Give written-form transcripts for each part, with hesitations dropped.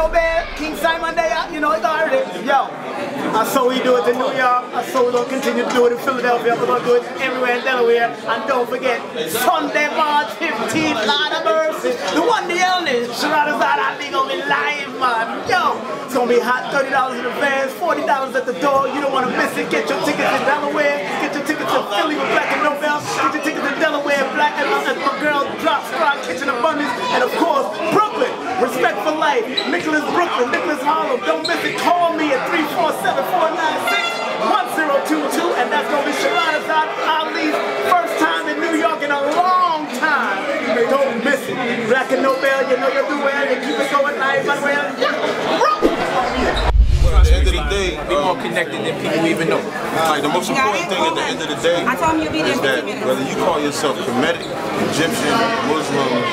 Nobel, King Simon there, you know, it's already. Yo, I saw we do it in New York. I saw we're going to continue to do it in Philadelphia. We're going to do it everywhere in Delaware. And don't forget, Sunday, March 15th, Lord of Mercy. The one, the only, Shiradas Ali going to be live, man. Yo, it's going to be hot. $30 in advance, $40 at the door. You don't want to miss it. Get your tickets in Delaware. Get your tickets in Philly with Black and Nobel. Get your tickets in Delaware, Black and my girl, Drop Squad, Kitchen Abundance. And of course, Brooklyn, Respect for Life. Nicholas Brooklyn, Nicholas Harlem. Don't miss it. Call me at 347-496-1022. And that's going to be Shiradas Ali's first time in New York in a long time. Don't miss it. Black and Nobel, you know you'll do well. You keep it going live, by the way. At the end of the day, be more connected than people even know. Like the most important thing at the end of the day is that whether you call yourself Kemetic, Egyptian, Muslim,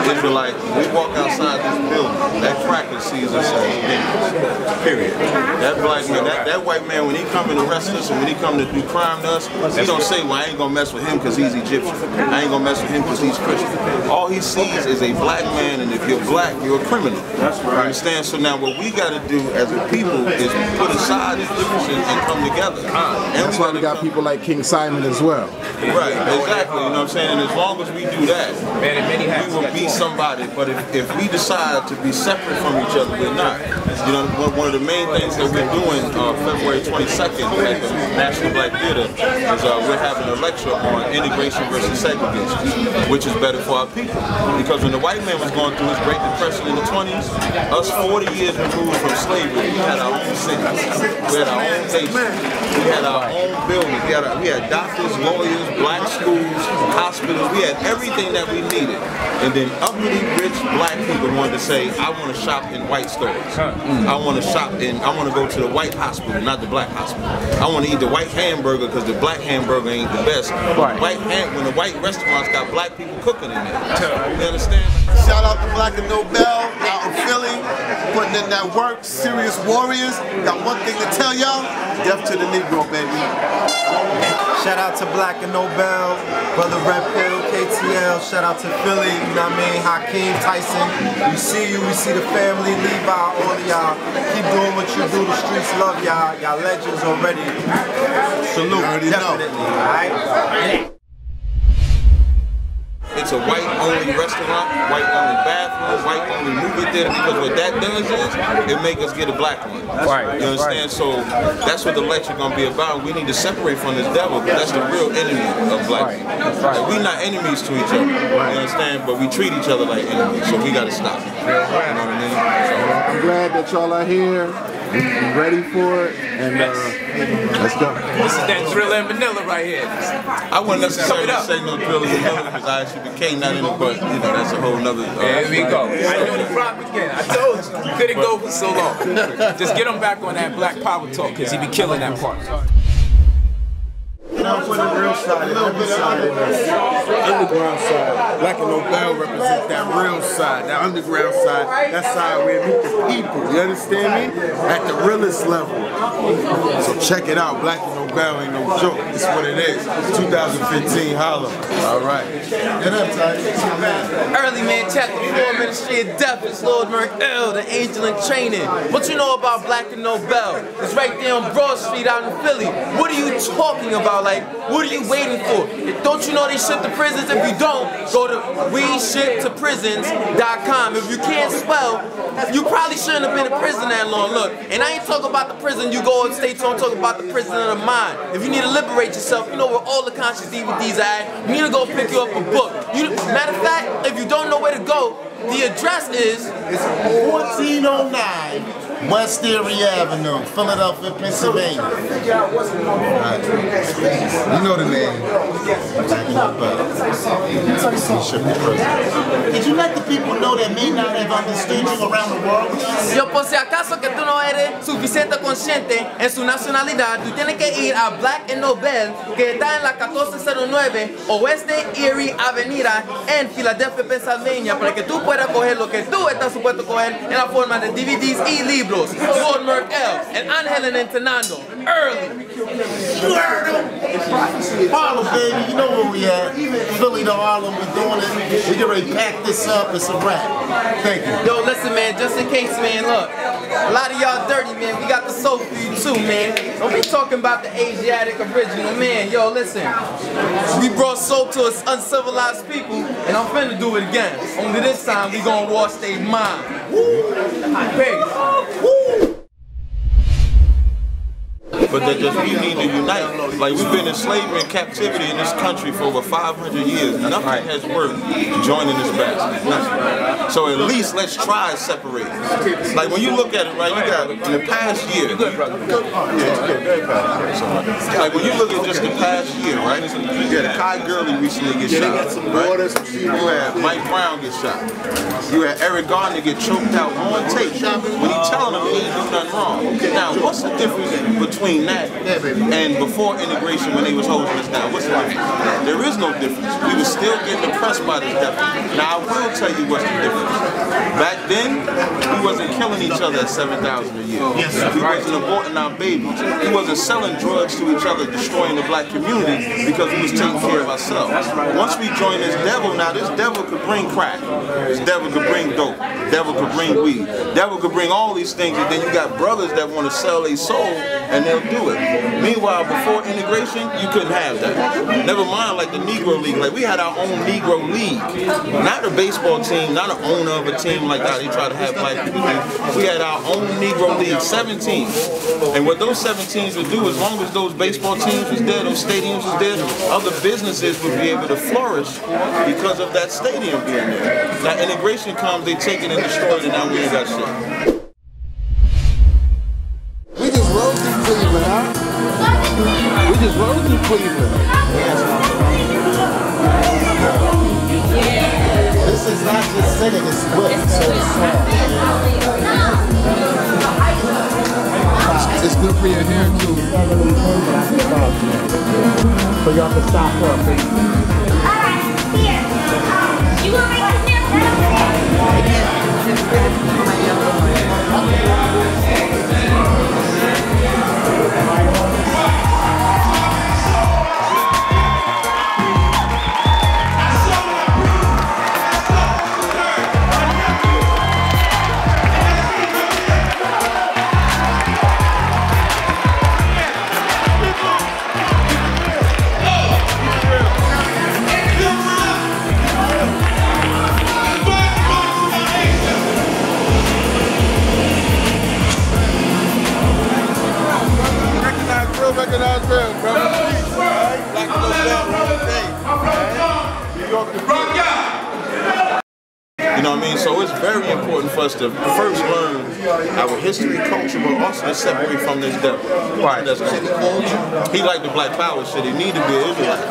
Israelite, we walk outside this building, that cracker sees us as niggas. Period. That black man, that white man, when he come and arrest us and when he come to do crime to us, he don't say, well, I ain't gonna mess with him because he's Egyptian. I ain't gonna mess with him because he's Christian. All he sees is a black man, and if you're black, you're a criminal. That's right. Understand? So now what we gotta do as a people is put aside these differences and come together. And that's why we got people like King Simon as well. Right, exactly, you know what I'm saying? And as long as we do that, we will be somebody. But if we decide to be separate from each other, we're not. You know, one of the main things that we're doing February 22nd at the National Black Theater is we're having a lecture on integration versus segregation, which is better for our people. Because when the white man was going through his Great Depression in the 20s, us 40 years removed from slavery, we had our own cities, we had our own nation, we had our own buildings, we had doctors, lawyers, black schools, hospitals, we had everything that we needed. And then uppity, rich black people wanted to say, I want to shop in white stores. I want to shop in, I want to go to the white hospital, not the black hospital. I want to eat the white hamburger because the black hamburger ain't the best. When the white restaurants got black people cooking in there. You understand? Shout out to Black and Nobel out in Philly, putting in that work, serious warriors. Got one thing to tell y'all, death to the Negro, baby. Shout out to Black and Nobel, Brother Red Pill, KTL, shout out to Philly, you know what I mean, Hakeem, Tyson. We see you, we see the family, Levi, all of y'all. Keep doing what you do, the streets love y'all. Y'all legends already. Salute, definitely, alright? It's a white-only restaurant, white-only bathroom, white-only movie theater, because what that does is, it makes us get a black one. Right. You understand? So that's what the lecture gonna be about. We need to separate from this devil, because that's the real enemy of black people. Like, we're not enemies to each other, you understand? But we treat each other like enemies, so we gotta stop. You know what I mean? I'm glad that y'all are here. We're ready for it, and let's go. This is that Driller and Vanilla right here. I wouldn't necessarily say no Driller and Vanilla because I actually became not in it, but you know that's a whole nother. There we go. I know the prop again. I told you, you couldn't go for so long. Just get him back on that Black Power talk because he be killing that part. Now for the real side, the underground side. Black and Nobel represents that real side, that underground side, that side where we meet the people, you understand me? At the realest level. So check it out, Black and Nobel ain't no joke, it's what it is. 2015 Harlem. Alright. Get up, Ty. Early Man Chapter 4 Ministry of Death is Lord Merkel, the angel in training. What you know about Black and Nobel? It's right there on Broad Street out in Philly. What are you talking about? Like, what are you waiting for? Don't you know they ship to prisons? If you don't, go to weshiptoprisons.com. If you can't spell, you probably shouldn't have been in prison that long. Look, and I ain't talking about the prison you go upstate to, I'm talking about the prison of the mind. If you need to liberate yourself, you know where all the conscious DVDs are at. You need to go pick you up a book. Matter of fact, if you don't know where to go, the address is 1409 West Erie Avenue, Philadelphia, Pennsylvania. Right. You know the name. Did you let the people know that may not have understood you around the world? Yo, por si acaso que tú no eres suficiente consciente en su nacionalidad, tú tienes que ir a Black and Nobel, que está en la 1409 Oeste Erie Avenida en Filadelfia, Pennsylvania, para que tú puedas coger lo que tú estás supuesto a coger en la forma de DVDs y libros. Bienvenidos, Lord Merc L, and Angel and Entenando, early. You heard him? Harlem, baby, you know where we at. Philly to Harlem, we're doing it. We can already pack this up, it's a wrap. Thank you. Yo, listen, man, just in case, man, look. A lot of y'all dirty, man. We got the soul for you too, man. Don't be talking about the Asiatic original, man. Yo, listen. We brought soul to us uncivilized people, and I'm finna do it again. Only this time, we gonna wash their mind. Woo! Peace. Woo! But that just we need to unite. Like we've been in slavery and captivity in this country for over 500 years. Nothing has worked joining this basket. Nothing. So at least let's try to separate. Like when you look at it, right, you got in the past year. Like when you look at just the past year, right? You had Kai Gurley recently get shot. Right? You had Mike Brown get shot. You had Eric Garner get choked out on tape when he telling him he ain't do nothing wrong. Now what's the difference between that and before integration when they was holding us down? What's the difference? There is no difference. We were still getting oppressed by this devil. Now I will tell you what's the difference. Back then, we wasn't killing each other at 7,000 a year. We wasn't aborting our babies. We wasn't selling drugs to each other, destroying the black community because we was taking care of ourselves. Once we join this devil, now this devil could bring crack. This devil could bring dope. Devil could bring weed. Devil could bring all these things, and then you got brothers that want to sell their soul and they'll do it. Meanwhile, before integration, you couldn't have that. Never mind like the Negro League. Like we had our own Negro League. Not a baseball team, not an owner of a team like that. They try to have black people do. We had our own Negro League, 7 teams. And what those 7 teams would do, as long as those baseball teams was there, those stadiums was there, other businesses would be able to flourish because of that stadium being there. Now integration comes, they take it and destroy it, and now we ain't got shit. We just rose in Cleveland, huh? We just rose in Cleveland. This is not just singing, it's whipped, so it's soft. It's good for your hair, too. So y'all can stop up. Alright, here. You want to make this You know what I mean? So it's very important for us to first learn our history, culture, but also to separate from this devil. Right. That's he like the black power shit. He need to be an Israelite.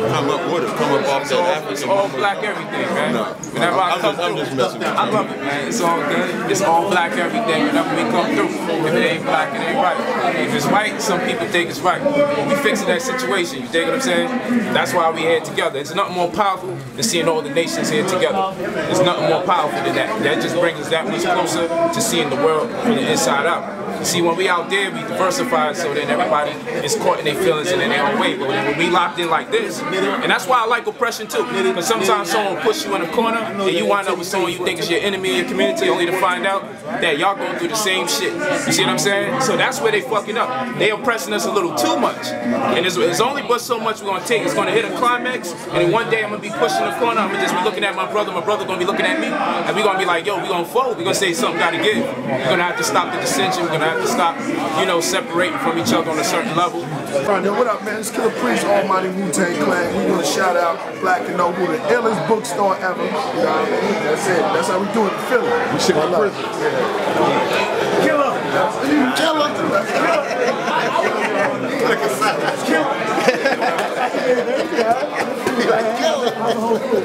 Come up with it. Come up off that African. It's all black everything, man. No. Whenever I come I'm just messing with you. I love it, man. It's all good. It's all black everything. Whenever we come through, if it ain't black, it ain't right. If it's white, some people think it's right. We fixing that situation. You dig what I'm saying? That's why we here together. It's nothing more powerful than seeing all the nations here together. There's nothing more powerful than that. That just brings us that much closer to seeing the world from the inside out. See, when we out there, we diversify so then everybody is caught in their feelings and in their own way. But when we locked in like this, and that's why I like oppression too. Because sometimes someone will push you in a corner and you wind up with someone you think is your enemy in your community only to find out that y'all going through the same shit. You see what I'm saying? So that's where they fucking up. They oppressing us a little too much. And it's only but so much we're going to take. It's going to hit a climax, and then one day I'm going to be pushing the corner. I'm going to just be looking at my brother going to be looking at me, and we're going to be like, yo, we're going to fold. We're going to say something got to give. We're going to have to stop the dissension. We're going to have to stop, you know, separating from each other on a certain level. Yo, what up, man? It's Killer Priest, Almighty Wu-Tang Clan. We want to shout out Black and Noble, the illest bookstore ever. You know what I mean? That's it. That's how we do it in Philly. We should be prison. Killer! Killer! Like a silence. Killer!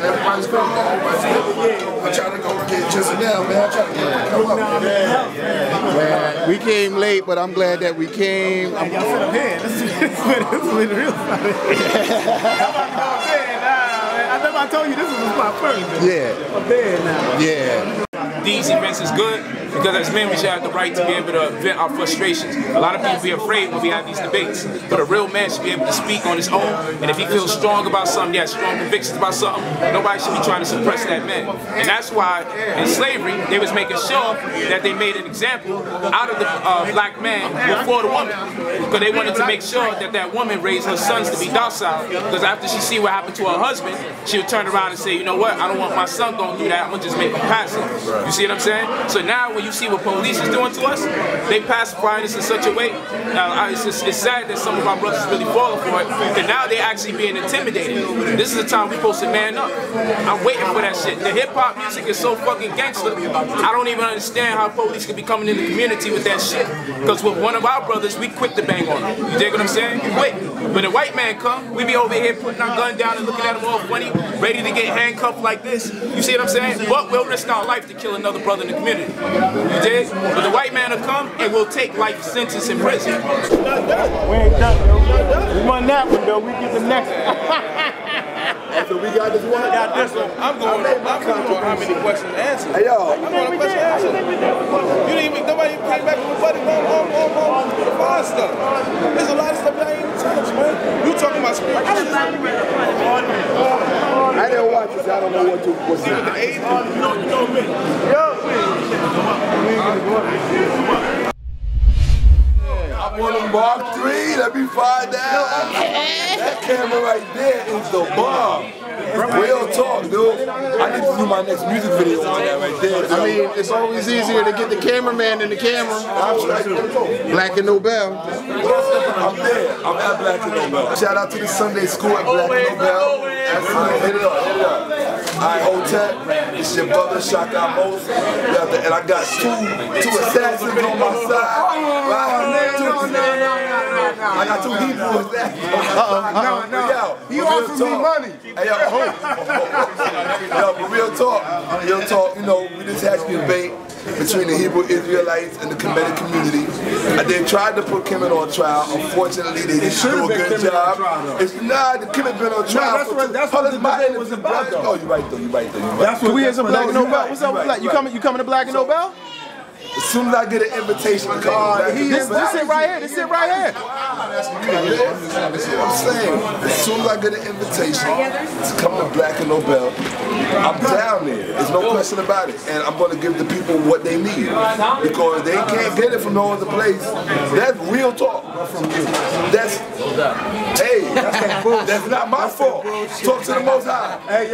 Everybody's good. I'm trying to go get just now, man. I'm trying to come up. Man, we came late, but I'm glad that we came. Y'all sit up here. This is the real stuff. I remember I told you this was my first. Yeah. I'm there now. Yeah. These events is good. Because as men, we should have the right to be able to vent our frustrations. A lot of people be afraid when we have these debates, but a real man should be able to speak on his own, and if he feels strong about something, he has strong convictions about something, nobody should be trying to suppress that man. And that's why in slavery, they was making sure that they made an example out of the black man before the woman, because they wanted to make sure that that woman raised her sons to be docile, because after she see what happened to her husband, she would turn around and say, you know what, I don't want my son going to do that, I'm going to just make him passive. You see what I'm saying? So now when you see what police is doing to us, they pacifying us in such a way. It's sad that some of our brothers really falling for it, and now they're actually being intimidated. This is the time we're supposed to man up. I'm waiting for that shit. The hip-hop music is so fucking gangster, I don't even understand how police could be coming in the community with that shit. Because with one of our brothers, we quick to bang on him. You dig what I'm saying? We quick. When a white man come, we be over here putting our gun down and looking at him all funny, ready to get handcuffed like this. You see what I'm saying? But we'll risk our life to kill another brother in the community. You dig? But the white man will come and we'll take life sentence in prison. We ain't done, yo. We won that one, though. We get the next one. So we got this one? Got this one. I'm going on how many questions answered. Hey, yo. I'm going to question answer. You didn't even, nobody came back with a buddy on the fine stuff. There's a lot of stuff that I ain't even touched, man. You talking about spiritual. I didn't watch this. I don't know what to what's You know me. I want a Mark 3. Let me find out. That camera right there is the bomb. Real talk, dude. I need to do my next music video on that right there. I mean, it's always easier to get the cameraman in the camera. Black and Nobel. I'm there. I'm at Black and Nobel. Shout out to the Sunday school at Black and Nobel. Hit it up, hit it up. Alright, Hotep, it's your brother Shaka Mos. And I got two assassins on my side. I got two Hebrew assassins. No. You offered me money. Hey, yo, but real talk, you know, we just had a debate between the Hebrew Israelites and the Kemet community. And they tried to put Kemet on trial. Unfortunately, they didn't do a good job. The Kemet been on trial. That's what the debate was about, though. Oh, you're right, though. That's what we as a Black and Nobel. What's up with Black? You coming to Black and Nobel? As soon as I get an invitation to come back, this sit right here. This sit right here. That's what I'm saying. As soon as I get an invitation to come to Black and Nobel, I'm down there. There's no question about it. And I'm going to give the people what they need. Because they can't get it from no other place. That's real talk. That's not my fault. Talk to the Most High. Hey,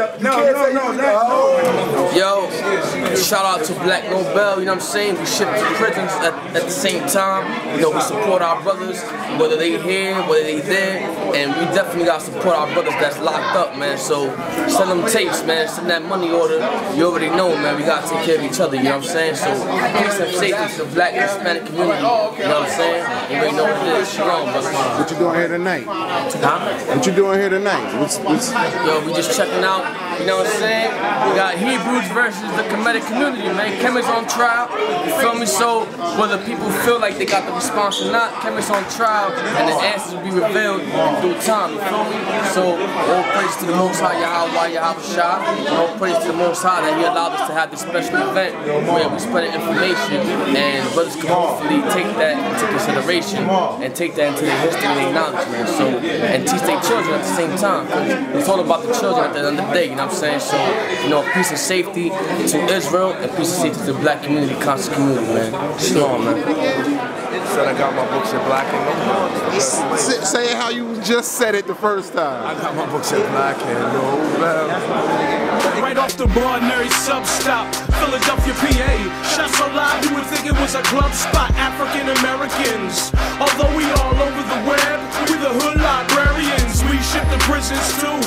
Yo, shout out to Black Nobel, you know what I'm saying? We ship to prisons at the same time. You know, we support our brothers, whether they here, whether they there, and we definitely got to support our brothers that's locked up, man. So send them tapes, man, send that money order. You already know, man, we got to take care of each other, you know what I'm saying? So peace and safety to the Black and Hispanic community, you know what I'm saying? You already know what it is. Shalom, brother. What you doing here tonight? Huh? What you doing here tonight? Yo, we just checking out, you know what I'm saying? We got Hebrews versus the Kemetic community, man. Kemet's on trial, you feel me? So whether people feel like they got the response or not, Kemet's on trial and the answers will be revealed in due time, you feel me? So all praise to the Most High Yahweh Shah. All praise to the Most High that He allowed us to have this special event where we spread information and brothers can hopefully take that into consideration and take that into their history and their knowledge, man. So, and teach their children at the same time, because it's all about the children at the end of the day, you know what I'm saying? So, you know, peace and safety to Israel and peace and safety to the Black community, conscious community, man. Shalom, man. Said I got my books at Black and Nobel. Say it how you just said it the first time. I got my books at Black and Nobel. Right off the Barnary sub-stop, Philadelphia, PA. Shot so loud you would think it was a club spot. African Americans, although we all over the web, we the hood librarians. We ship to prisons too.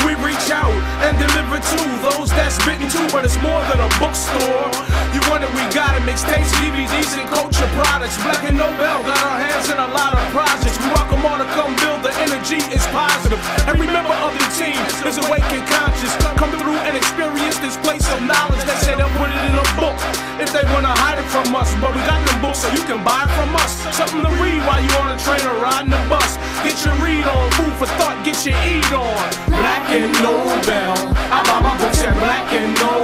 We reach out and deliver to those that's bitten too, but it's more than a bookstore. You want it, we got it. Mixtapes, DVDs, and culture products. Black and Nobel got our hands in a lot of projects. We welcome all to come build. The energy is positive. And remember, other teams is awake and conscious. Come through and experience this place of knowledge. They say they'll put it in a book if they want to hide it from us. But we got them books so you can buy it from us. Something to read while you on a train or riding the bus. Get your read on, food for thought, get your eat on. Black and Nobel. I buy my books at Black and Nobel.